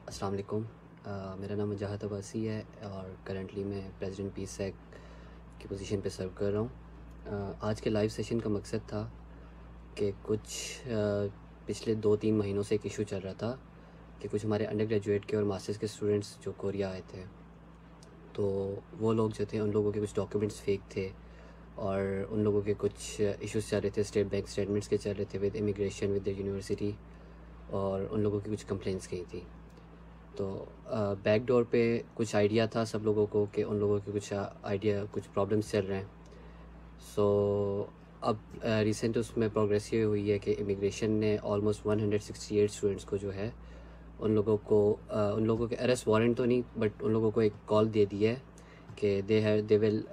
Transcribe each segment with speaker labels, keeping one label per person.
Speaker 1: अस्सलाम वालेकुम। मेरा नाम मुजाहिद अब्बासी है और करंटली मैं प्रेसिडेंट पीसैक की पोजीशन पे सर्व कर रहा हूँ। आज के लाइव सेशन का मकसद था कि पिछले 2-3 महीनों से एक इशू चल रहा था कि कुछ हमारे अंडर ग्रेजुएट के और मास्टर्स के स्टूडेंट्स जो कोरिया आए थे, तो वो लोग जो थे उन लोगों के कुछ डॉक्यूमेंट्स फेक थे और उन लोगों के कुछ इश्यूज़ चल रहे थे, स्टेट बैंक स्टेटमेंट्स के चल रहे थे with immigration with the university, और उन लोगों की कुछ कंप्लेंट्स गई थी। तो बैक डोर पे कुछ आइडिया था सब लोगों को कि उन लोगों के कुछ आइडिया कुछ प्रॉब्लम्स चल रहे हैं। सो अब रिसेंट उसमें प्रोग्रेस ये हुई है कि इमिग्रेशन ने ऑलमोस्ट 168 स्टूडेंट्स को जो है उन लोगों के अरेस्ट वारंट तो नहीं, बट उन लोगों को एक कॉल दे दी है कि दे विल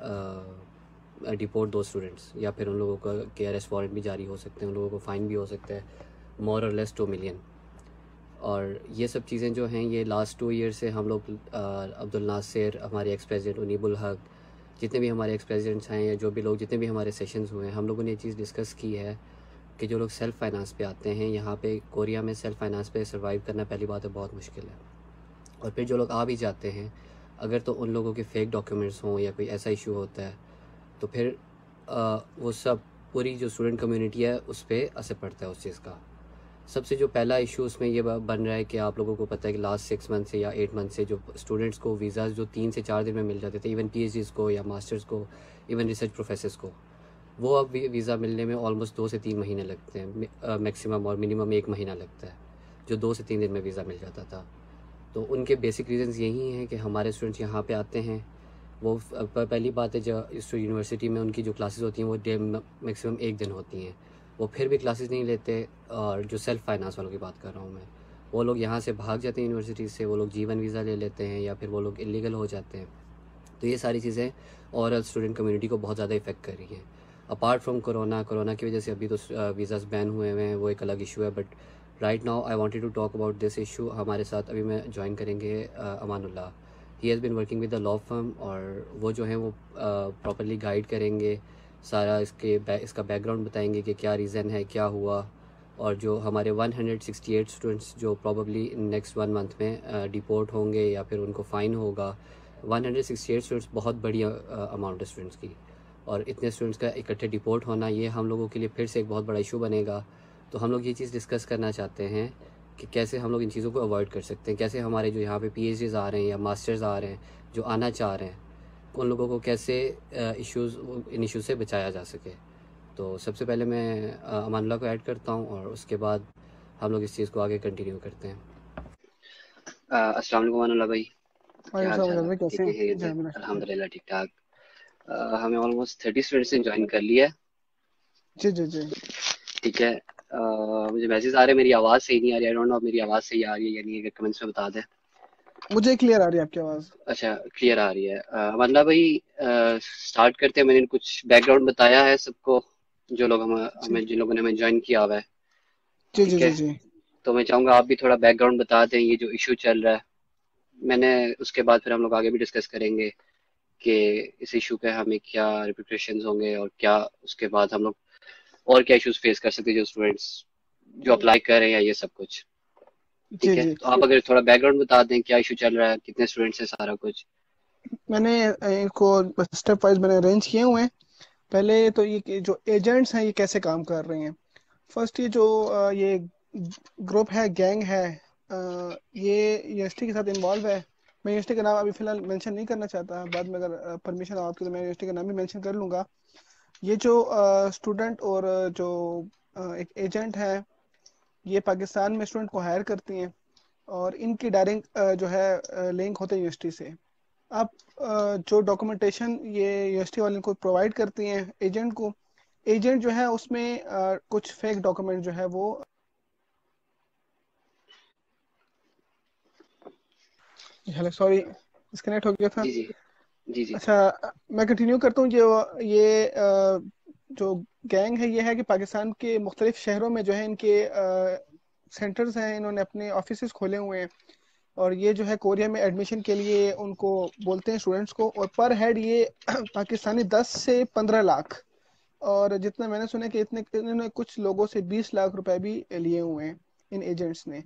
Speaker 1: डिपोर्ट दो स्टूडेंट्स, या फिर उन लोगों का के अरेस्ट वारंट भी जारी हो सकते हैं, उन लोगों को फ़ाइन भी हो सकता है मोर और लेस 2 मिलियन। और ये सब चीज़ें जो हैं ये लास्ट 2 ईयर से हम लोग अब्दुल नासिर, हमारे एक्स प्रेसिडेंट उनीबुल हक, जितने भी हमारे एक्स प्रेसिडेंट्स हैं या जो भी लोग जितने भी हमारे सेशंस हुए हैं, हम लोगों ने ये चीज़ डिस्कस की है कि जो लोग सेल्फ़ फाइनेंस पे आते हैं यहाँ पे कोरिया में, सेल्फ़ फाइनेंस पे सर्वाइव करना पहली बात है बहुत मुश्किल है। और फिर जो लोग आ भी जाते हैं, अगर तो उन लोगों के फेक डॉक्यूमेंट्स हों या कोई ऐसा इशू होता है, तो फिर वो सब पूरी जो स्टूडेंट कम्युनिटी है उस पर असर पड़ता है उस चीज़ का। सबसे जो पहला इशू उसमें ये बन रहा है कि आप लोगों को पता है कि लास्ट 6 मंथ से या 8 मंथ से जो स्टूडेंट्स को वीज़ाज़ जो 3 से 4 दिन में मिल जाते थे, इवन पीएचडीज़ को या मास्टर्स को, इवन रिसर्च प्रोफेसर्स को, वो अब वीज़ा मिलने में ऑलमोस्ट 2 से 3 महीने लगते हैं मैक्सिमम, और मिनिमम 1 महीना लगता है, जो 2 से 3 दिन में वीज़ा मिल जाता था। तो उनके बेसिक रीज़न्स यही हैं कि हमारे स्टूडेंट्स यहाँ पे आते हैं, वो पहली बात है जो इस यूनिवर्सिटी में उनकी जो क्लासेस होती हैं वो डे मैक्सिमम 1 दिन होती हैं, वो फिर भी क्लासेस नहीं लेते। और जो सेल्फ़ फाइनेंस वालों की बात कर रहा हूँ मैं, वो लोग यहाँ से भाग जाते हैं यूनिवर्सिटी से, वो लोग जीवन वीज़ा ले लेते हैं या फिर वो लोग इलीगल हो जाते हैं। तो ये सारी चीज़ें ओवरऑल स्टूडेंट कम्युनिटी को बहुत ज़्यादा इफ़ेक्ट कर रही हैं। अपार्ट फ्रॉम कोरोना की वजह से अभी तो वीज़ाज़ बैन हुए हुए हैं, वो एक अलग इशू है, but right now I wanted to talk about this issue. हमारे साथ अभी मैं ज्वाइन करेंगे Amanullah. He has been working with the law firm, और वो जो हैं वो प्रॉपरली गाइड करेंगे, सारा इसका बैकग्राउंड बताएंगे कि क्या रीज़न है, क्या हुआ। और जो हमारे 168 स्टूडेंट्स जो प्रॉबली नेक्स्ट 1 मंथ में डिपोर्ट होंगे या फिर उनको फ़ाइन होगा, 168 स्टूडेंट्स बहुत बड़ी अमाउंट है स्टूडेंट्स की, और इतने स्टूडेंट्स का इकट्ठे डिपोर्ट होना ये हम लोगों के लिए फिर से एक बहुत बड़ा इशू बनेगा। तो हम लोग ये चीज़ डिस्कस करना चाहते हैं कि कैसे हम लोग इन चीज़ों को अवॉइड कर सकते हैं, कैसे हमारे जो यहाँ पे पीएचडीज़ आ रहे हैं या मास्टर्स आ रहे हैं जो आना चाह रहे हैं, उन लोगों को कैसे इन इश्यूज़ से बचाया जा सके। तो सबसे पहले मैं अमानुल्लाह को ऐड करता हूँ और उसके बाद हम लोग इस चीज़ को आगे कंटिन्यू करते हैं। अस्सलाम वालेकुम अमानुल्लाह भाई, क्या
Speaker 2: वालेकुम
Speaker 1: हाल
Speaker 2: सलाम
Speaker 1: चाल
Speaker 2: भाई,
Speaker 1: आपके?
Speaker 2: कैसे
Speaker 1: ठीक है,
Speaker 2: हैं?
Speaker 1: खैरियत
Speaker 2: जी
Speaker 1: है?
Speaker 2: अमीन।
Speaker 1: अल्हम्दुलिल्लाह ठीक ठाक। हमें ऑलमोस्ट 30 स्टूडेंट्स ने ज्वाइन कर लिया है।
Speaker 2: जी जी जी।
Speaker 1: ठीक है। मुझे मैसेज आ रहे हैं, मेरी आवाज़ सही नहीं आ रही, आई डोंट नो मेरी आवाज़ सही आ रही है या नहीं, अगर कमेंट्स में बता दें।
Speaker 2: मुझे क्लियर आ रही है आपकी आवाज़।
Speaker 1: अच्छा, क्लियर आ रही है। वरना भाई स्टार्ट करते हैं। मैंने कुछ बैकग्राउंड बताया है सबको, जो लोग
Speaker 2: जी
Speaker 1: हमें जिन लोगों ने हमें ज्वाइन किया हुआ है।
Speaker 2: जी जी
Speaker 1: ठीक
Speaker 2: जी
Speaker 1: है,
Speaker 2: जी।
Speaker 1: तो मैं चाहूँगा आप भी थोड़ा बैकग्राउंड बता दें, ये जो इशू चल रहा है। मैंने उसके बाद फिर हम लोग आगे भी डिस्कस करेंगे कि इस इशू पे हमें क्या रिpercussions होंगे, और क्या उसके बाद हम लोग और क्या इश्यूज फेस कर सकते हैं जो स्टूडेंट्स जो अप्लाई कर रहे हैं, या ये सब कुछ।
Speaker 2: जी
Speaker 1: ठीक है,
Speaker 2: जी।
Speaker 1: तो आप अगर थोड़ा बैकग्राउंड बता दें, क्या इशू चल रहा है, कितने स्टूडेंट्स हैं, सारा कुछ।
Speaker 2: मैंने इनको स्टेप वाइज मैंने अरेंज किए हुए हैं। पहले तो ये कि जो एजेंट्स हैं ये कैसे काम कर रहे हैं। फर्स्ट ये जो ये ग्रुप है, गैंग है, ये यूनिवर्सिटी के साथ इन्वॉल्व है। मैं यूनिवर्सिटी का नाम अभी फिलहाल मेंशन नहीं करना चाहता, बाद में अगर परमिशन हो आपकी तो मैं यूनिवर्सिटी का नाम भी मेंशन कर लूंगा। ये जो स्टूडेंट और जो एक एजेंट है, ये पाकिस्तान में स्टूडेंट को हायर करती हैं और इनकी डायरेक्ट जो है लिंक होते हैं यूनिवर्सिटी से। आप जो डॉक्यूमेंटेशन ये यूनिवर्सिटी वाले को प्रोवाइड करती हैं एजेंट को, एजेंट जो है उसमें कुछ फेक डॉक्यूमेंट जो है वो। हेलो, सॉरी, डिस्कनेक्ट हो गया था।
Speaker 1: जी जी। जी जी।
Speaker 2: अच्छा, मैं कंटिन्यू करता हूँ। जो ये जो गैंग है, ये है कि पाकिस्तान के मुख्तलिफ शहरों में जो है इनके सेंटर्स हैं, इन्होंने अपने ऑफिस खोले हुए हैं। और ये जो है कोरिया में एडमिशन के लिए उनको बोलते हैं स्टूडेंट्स को, और पर हेड ये पाकिस्तानी 10 से 15 लाख, और जितना मैंने सुना कि इतने इन्होंने कुछ लोगों से 20 लाख रुपए भी लिए हुए हैं इन एजेंट्स ने।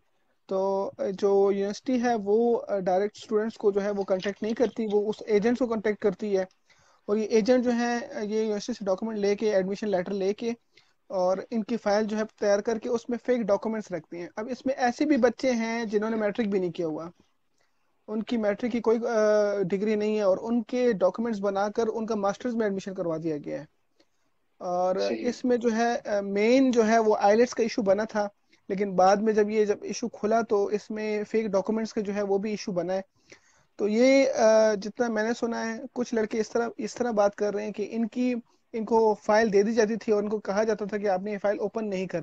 Speaker 2: तो जो यूनिवर्सिटी है वो डायरेक्ट स्टूडेंट्स को जो है वो कांटेक्ट नहीं करती, वो उस एजेंट्स को कांटेक्ट करती है। और ये एजेंट जो है ये यूनिवर्सिटी से डॉक्यूमेंट लेके, एडमिशन लेटर लेके, और इनकी फाइल जो है तैयार करके उसमें फेक डॉक्यूमेंट्स रखती हैं। अब इसमें ऐसे भी बच्चे हैं जिन्होंने मैट्रिक भी नहीं किया हुआ, उनकी मैट्रिक की कोई डिग्री नहीं है, और उनके डॉक्यूमेंट्स बनाकर उनका मास्टर्स में एडमिशन करवा दिया गया है। और
Speaker 1: सही
Speaker 2: इसमें जो है मेन जो है वो आइलेट्स का इशू बना था, लेकिन बाद में जब इशू खुला तो इसमें फेक डॉक्यूमेंट्स का जो है वो भी इशू बना है। तो ये जितना मैंने सुना है, कुछ लड़के इस तरह बात कर रहे हैं कि इनको फाइल दे दी जाती थी और उनको कहा जाता था कि आपने ये फाइल ओपन नहीं कर।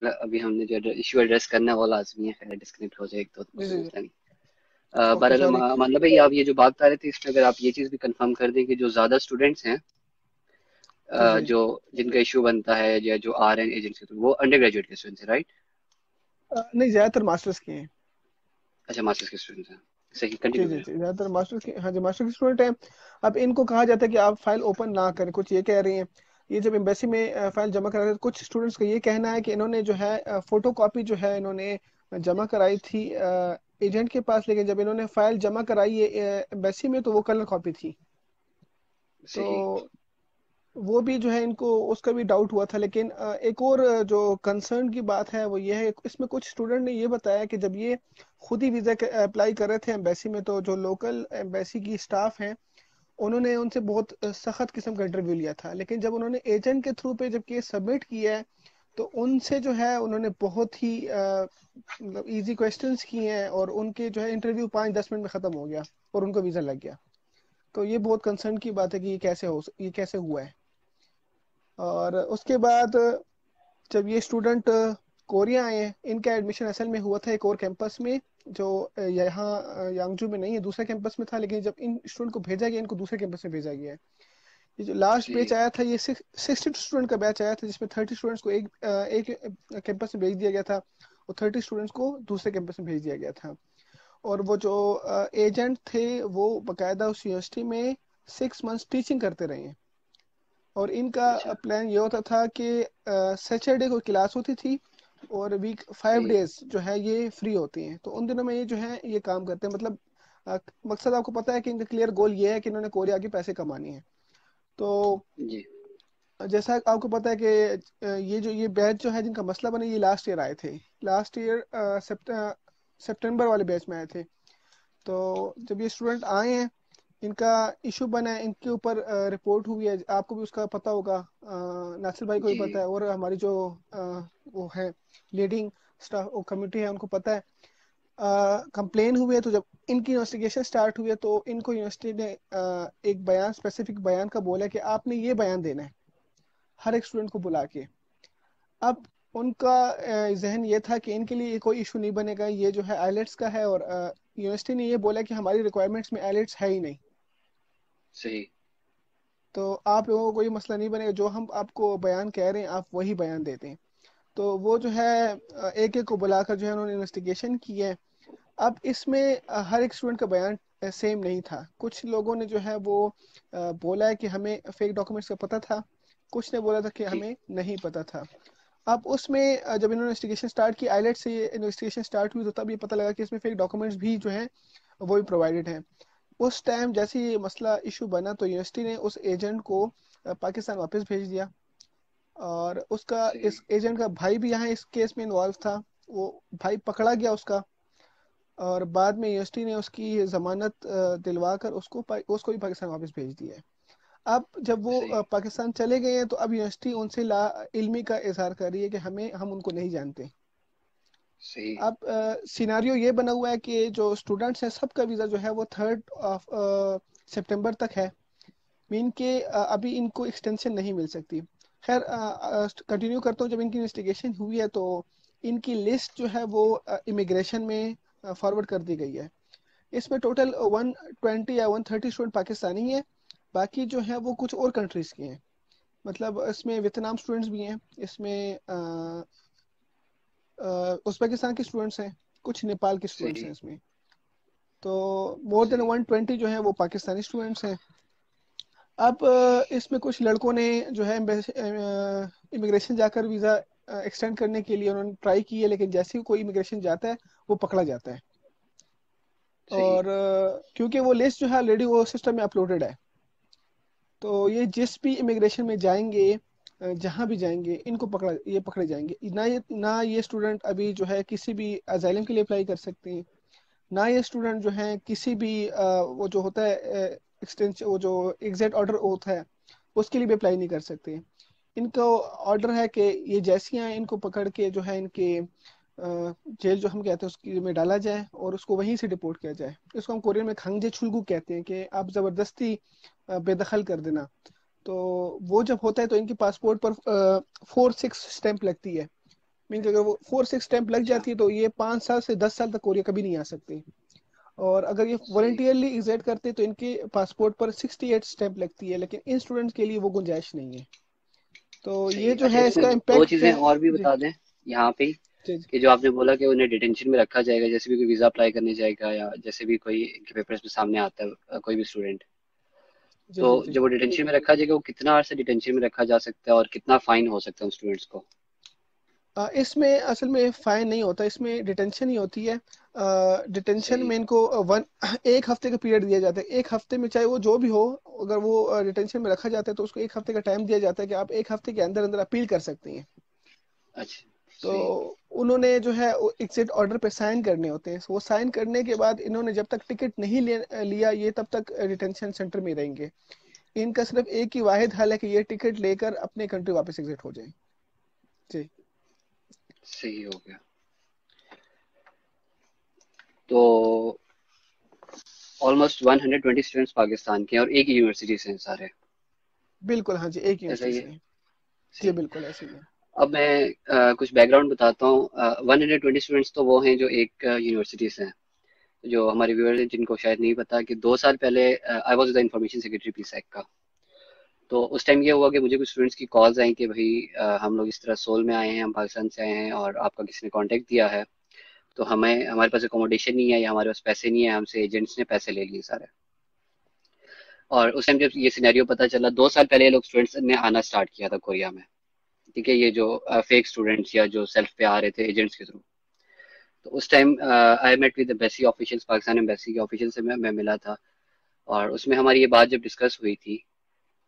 Speaker 1: अभी हमने जो इशू एड्रेस करना है वो लाजमी है, खैर डिस्कनेक्ट हो जाए एक तो
Speaker 2: जी
Speaker 1: कोई
Speaker 2: जी जी।
Speaker 1: मसला नहीं।
Speaker 2: ओके
Speaker 1: बहरहाल
Speaker 2: सॉरी।
Speaker 1: मतलब भाई आप ये जो बात कर रहे थे इसमें अगर आप ये चीज़ भी कंफर्म कर दें कि जो ज़्यादा स्टूडेंट्स हैं
Speaker 2: जी जी।
Speaker 1: जो जिनका इशू बनता है या जो आ रहे हैं एजेंसी के थ्रू, वो अंडर ग्रेजुएट के स्टूडेंट्स हैं, राइट?
Speaker 2: नहीं, ज्यादातर मास्टर्स किए हैं।
Speaker 1: अच्छा, मास्टर्स के स्टूडेंट्स हैं। सही,
Speaker 2: जी
Speaker 1: कंटिन्यू
Speaker 2: जी
Speaker 1: करें।
Speaker 2: जी, ज्यादातर मास्टर्स के, हाँ जी, मास्टर के स्टूडेंट हैं। अब इनको कहा जाता है कि आप फाइल ओपन ना करें, कुछ ये कह रही हैं। ये जब एम्बेसी में फाइल जमा करा, कुछ स्टूडेंट्स का ये कहना है कि इन्होंने जो है फोटो कॉपी जो है इन्होंने जमा कराई थी एजेंट के पास, लेकिन जब इन्होंने फाइल जमा कराई है एम्बेसी में तो वो कलर कॉपी थी।
Speaker 1: सही।
Speaker 2: तो वो भी जो है इनको उसका भी डाउट हुआ था। लेकिन एक और जो कंसर्न की बात है वो ये है, इसमें कुछ स्टूडेंट ने ये बताया कि जब ये खुद ही वीज़ा अप्लाई कर रहे थे एम्बेसी में, तो जो लोकल एम्बेसी की स्टाफ है उन्होंने उनसे बहुत सख्त किस्म का इंटरव्यू लिया था। लेकिन जब उन्होंने एजेंट के थ्रू पे जब केस सबमिट किया है तो उनसे जो है उन्होंने बहुत ही मतलब इजी क्वेश्चंस किए हैं, और उनके जो है इंटरव्यू 5-10 मिनट में ख़त्म हो गया और उनको वीज़ा लग गया। तो ये बहुत कंसर्न की बात है कि ये कैसे हुआ है। और उसके बाद जब ये स्टूडेंट कोरिया आए हैं, इनका एडमिशन असल में हुआ था एक और कैंपस में, जो यहाँ यांगजू में नहीं है, दूसरे कैंपस में था। लेकिन जब इन स्टूडेंट को भेजा गया, इनको दूसरे कैंपस में भेजा गया है। ये जो लास्ट बैच
Speaker 1: सही।
Speaker 2: आया था, ये 60 स्टूडेंट का बैच आया था, जिसमें 30 स्टूडेंट्स को एक कैंपस में भेज दिया गया था, और 30 स्टूडेंट्स को दूसरे कैंपस में भेज दिया गया था। और वो जो एजेंट थे वो बकायदा उस यूनिवर्सिटी में 6 मंथ्स टीचिंग करते रहे हैं। और इनका
Speaker 1: अच्छा।
Speaker 2: प्लान ये होता था कि सैटरडे को क्लास होती थी, और वीक 5
Speaker 1: सही।
Speaker 2: डेज जो है ये फ्री होती हैं। तो उन दिनों में ये जो है ये काम करते हैं। मतलब मकसद आपको पता है कि इनका क्लियर गोल ये है कि इन्होंने कोरिया के पैसे कमाने हैं। तो
Speaker 1: जी।
Speaker 2: जैसा आपको पता है कि ये बैच जो है जिनका मसला बने, ये लास्ट ईयर आए थे। लास्ट ईयर सितंबर वाले बैच में आए थे। तो जब ये स्टूडेंट आए हैं, इनका इशू बना है, इनके ऊपर रिपोर्ट हुई है, आपको भी उसका पता होगा, नासिर भाई को भी
Speaker 1: जी।
Speaker 2: पता है, और हमारी जो वो है लीडिंग स्टाफ कम्युनिटी है उनको पता है। कंप्लेन हुई है, तो जब इनकी इन्वेस्टिगेशन स्टार्ट हुई है तो इनको यूनिवर्सिटी ने एक बयान, स्पेसिफिक बयान का बोला है कि आपने ये बयान देना है हर एक स्टूडेंट को बुला के। अब उनका जहन ये था कि इनके लिए ये कोई इशू नहीं बनेगा, ये जो है आइलेट्स का है, और यूनिवर्सिटी ने ये बोला कि हमारी रिक्वायरमेंट्स में आइलेट्स है ही नहीं।
Speaker 1: सही।
Speaker 2: तो आप लोगों को कोई मसला नहीं बनेगा, जो हम आपको बयान कह रहे हैं आप वही बयान देते हैं। तो वो जो है एक एक को बुलाकर जो है उन्होंने इन्वेस्टिगेशन की है। अब इसमें हर एक स्टूडेंट का बयान सेम नहीं था। कुछ लोगों ने जो है वो बोला है कि हमें फेक डॉक्यूमेंट्स का पता था, कुछ ने बोला था कि
Speaker 1: जी।
Speaker 2: हमें नहीं पता था। अब उसमें जब इन्होंने इन्वेस्टिगेशन स्टार्ट की, आईलेट से ये इन्वेस्टिगेशन स्टार्ट हुई, तो तब ये पता लगा कि इसमें फेक डॉक्यूमेंट्स भी जो है वो भी प्रोवाइडेड हैं। उस टाइम जैसे ही ये मसला इशू बना तो यूनिवर्सिटी ने उस एजेंट को पाकिस्तान वापस भेज दिया। और उसका,
Speaker 1: सही।
Speaker 2: इस एजेंट का भाई भी यहाँ इस केस में इन्वॉल्व था, वो भाई पकड़ा गया उसका। और बाद में यूनिवर्सिटी ने उसकी जमानत दिलवा कर उसको भी पाकिस्तान वापस भेज दिया है। अब जब वो
Speaker 1: सही।
Speaker 2: पाकिस्तान चले गए हैं तो अब यूनिवर्सिटी उनसे ला इल्मी का इजहार कर रही है कि हम उनको नहीं जानते।
Speaker 1: सही।
Speaker 2: अब सिनारियो ये बना हुआ है कि जो स्टूडेंट्स हैं सबका वीज़ा जो है वो 3 सितंबर तक है। मीन के अभी इनको एक्सटेंशन नहीं मिल सकती। खैर कंटिन्यू करता हूँ। जब इनकी इन्वेस्टिगेशन हुई है तो इनकी लिस्ट जो है वो इमिग्रेशन में फॉरवर्ड कर दी गई है। इसमें टोटल 120 या 130 स्टूडेंट पाकिस्तानी है, बाकी जो है वो कुछ और कंट्रीज के हैं। मतलब इसमें वियतनाम स्टूडेंट्स भी हैं, इसमें उज़्बेकिस्तान के स्टूडेंट्स हैं, कुछ नेपाल के स्टूडेंट्स
Speaker 1: सही।
Speaker 2: हैं इसमें। तो मोर देन
Speaker 1: सही।
Speaker 2: 120 जो है वो पाकिस्तानी स्टूडेंट्स हैं। अब इसमें कुछ लड़कों ने जो है इमिग्रेशन जाकर वीज़ा एक्सटेंड करने के लिए उन्होंने ट्राई की है, लेकिन जैसे ही कोई इमिग्रेशन जाता है वो पकड़ा जाता है।
Speaker 1: सही
Speaker 2: और क्योंकि वो लिस्ट जो है ऑलरेडी वो सिस्टम में अपलोडेड है, तो ये जिस भी इमिग्रेशन में जाएंगे, जहाँ भी जाएंगे, इनको पकड़े जाएंगे। ना ये स्टूडेंट अभी जो है किसी भी अजाइलम के लिए अप्लाई कर सकते हैं, ना ये स्टूडेंट जो है किसी भी वो जो होता है एक्सटेंशन, वो जो एग्जिट ऑर्डर होता है उसके लिए भी अप्लाई नहीं कर सकते। इनको ऑर्डर है कि ये जैसी हैं इनको पकड़ के जो है इनके जेल जो हम कहते हैं उसकी में डाला जाए और उसको वहीं से डिपोर्ट किया जाए। इसको हम कोरियन में खंगजे छुलगू कहते हैं, कि आप जबरदस्ती बेदखल कर देना। तो वो जब होता है तो इनके पासपोर्ट पर 4-6 स्टैंप लगती है। मीन अगर वो 4-6 स्टैंप लग
Speaker 1: अच्छा।
Speaker 2: जाती है तो ये 5 साल से 10 साल तक कोरिया कभी नहीं आ सकते। और अगर ये
Speaker 1: सही।
Speaker 2: वॉलंटियरली एग्जिट करते तो इनके पासपोर्ट पर 68 स्टैंप लगती है, लेकिन इन स्टूडेंट्स के लिए वो गुंजाइश नहीं है। तो
Speaker 1: सही।
Speaker 2: ये जो
Speaker 1: अच्छा,
Speaker 2: है
Speaker 1: इसमें
Speaker 2: इसका
Speaker 1: दो
Speaker 2: इम्पैक्ट
Speaker 1: चीजें
Speaker 2: है।
Speaker 1: और भी
Speaker 2: जी
Speaker 1: बता दें यहाँ पे ही,
Speaker 2: जी जी
Speaker 1: कि जो आपने बोला कि उन्हें डिटेंशन में रखा जाएगा, जैसे भी कोई वीजा अप्लाई करने जाएगा या जैसे भी कोई इनके पेपर्स में सामने आता है कोई भी स्टूडेंट,
Speaker 2: जी
Speaker 1: तो
Speaker 2: जी जी।
Speaker 1: जब वो डिटेंशन में रखा जाएगा वो कितना अर्से डिटेंशन में रखा जा सकता है और कितना फाइन हो सकता है उन स्टूडेंट्स को?
Speaker 2: इसमें असल में फाइन नहीं होता, इसमें डिटेंशन ही होती है। डिटेंशन
Speaker 1: सही।
Speaker 2: में इनको वन 1 हफ्ते का पीरियड दिया जाता है। 1 हफ्ते में चाहे वो जो भी हो, अगर वो डिटेंशन में रखा जाता है तो उसको 1 हफ्ते का टाइम दिया जाता है कि आप 1 हफ्ते के अंदर अंदर अपील कर सकते हैं।
Speaker 1: अच्छा।
Speaker 2: तो
Speaker 1: सही।
Speaker 2: उन्होंने जो है एग्जिट ऑर्डर पे साइन करने होते हैं। वो साइन करने के बाद इन्होंने जब तक टिकट नहीं लिया ये तब तक डिटेंशन सेंटर में रहेंगे। इनका सिर्फ एक ही वाहिद हल है कि ये टिकट लेकर अपने कंट्री वापस एग्जिट हो जाए। जी
Speaker 1: सही हो गया। तो ऑलमोस्ट 120 स्टूडेंट्स पाकिस्तान के हैं और एक ही यूनिवर्सिटी से हैं सारे,
Speaker 2: बिल्कुल, हाँ जी, एक
Speaker 1: ऐसा
Speaker 2: यूनिवर्सिटी
Speaker 1: ही
Speaker 2: से
Speaker 1: है?
Speaker 2: है। जी
Speaker 1: सही।
Speaker 2: बिल्कुल ऐसे ही है।
Speaker 1: अब मैं कुछ बैकग्राउंड बताता हूँ। 120 स्टूडेंट्स तो वो हैं जो एक यूनिवर्सिटी से हैं। जो हमारे व्यूअर्स हैं जिनको शायद नहीं पता कि 2 साल पहले I was the information secretary पीसैक का। तो उस टाइम ये हुआ कि मुझे कुछ स्टूडेंट्स की कॉल्स आई कि भाई हम लोग इस तरह सोल में आए हैं, हम पाकिस्तान से आए हैं और आपका किसी ने कांटेक्ट दिया है, तो हमें हमारे पास अकोमोडेशन नहीं है या हमारे पास पैसे नहीं है, हमसे एजेंट्स ने पैसे ले लिए सारे। और उस टाइम जब ये सिनेरियो पता चला, 2 साल पहले ये लोग स्टूडेंट्स ने आना स्टार्ट किया था कोरिया में। ठीक है, ये जो फेक स्टूडेंट्स या जो सेल्फ पे आ रहे थे एजेंट्स के थ्रू। तो उस time I met with embassy officials, Pakistan embassy के ऑफिशियल से मैं मिला था। और उसमें हमारी ये बात जब डिस्कस हुई थी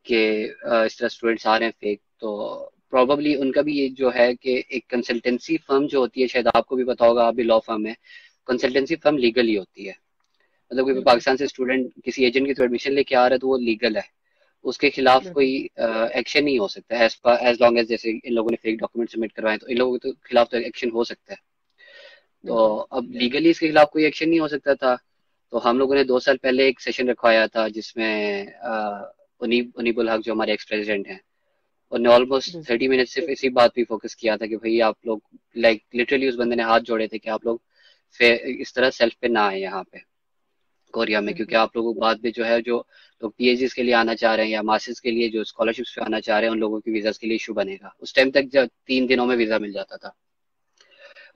Speaker 1: कि इस तरह स्टूडेंट्स आ रहे हैं फेक, तो प्रॉबली उनका भी ये जो है कि एक कंसल्टेंसी फर्म जो होती है, शायद आपको भी पता होगा, आप भी लॉ फर्म है, कंसल्टेंसी फर्म लीगल ही होती है। मतलब कोई
Speaker 2: बिल्कुल
Speaker 1: पाकिस्तान से स्टूडेंट किसी एजेंट के थ्रू एडमिशन लेके आ रहा है तो वो लीगल है, उसके खिलाफ
Speaker 2: बिल्कुल
Speaker 1: कोई एक्शन नहीं हो सकता एज लॉन्ग एज, जैसे इन लोगों ने फेक डॉक्यूमेंट सबमिट करवाए तो इन लोगों के तो खिलाफ तो एक्शन हो सकता है। तो
Speaker 2: बिल्कुल।
Speaker 1: अब लीगली इसके खिलाफ कोई एक्शन नहीं हो सकता था। तो हम लोगों ने 2 साल पहले एक सेशन रखवाया था जिसमें उनीबुल हक जो हमारे एक्स प्रेसिडेंट हैं, उन्होंने ऑलमोस्ट
Speaker 2: जी
Speaker 1: 30 मिनट सिर्फ इसी बात पे फोकस किया था कि भाई आप लोग, लाइक लिटरली उस बंदे ने हाथ जोड़े थे कि आप लोग इस तरह सेल्फ पे ना आए यहाँ पे कोरिया में, क्योंकि
Speaker 2: बिल्कुल
Speaker 1: आप लोगों को बाद में जो है, जो लोग पीएचडी के लिए आना चाह रहे हैं या मास्टर्स के लिए जो स्कॉलरशिप्स पे आना चाह रहे हैं, उन लोगों के वीजा के लिए इशू बनेगा। उस टाइम तक जब 3 दिनों में वीजा मिल जाता था।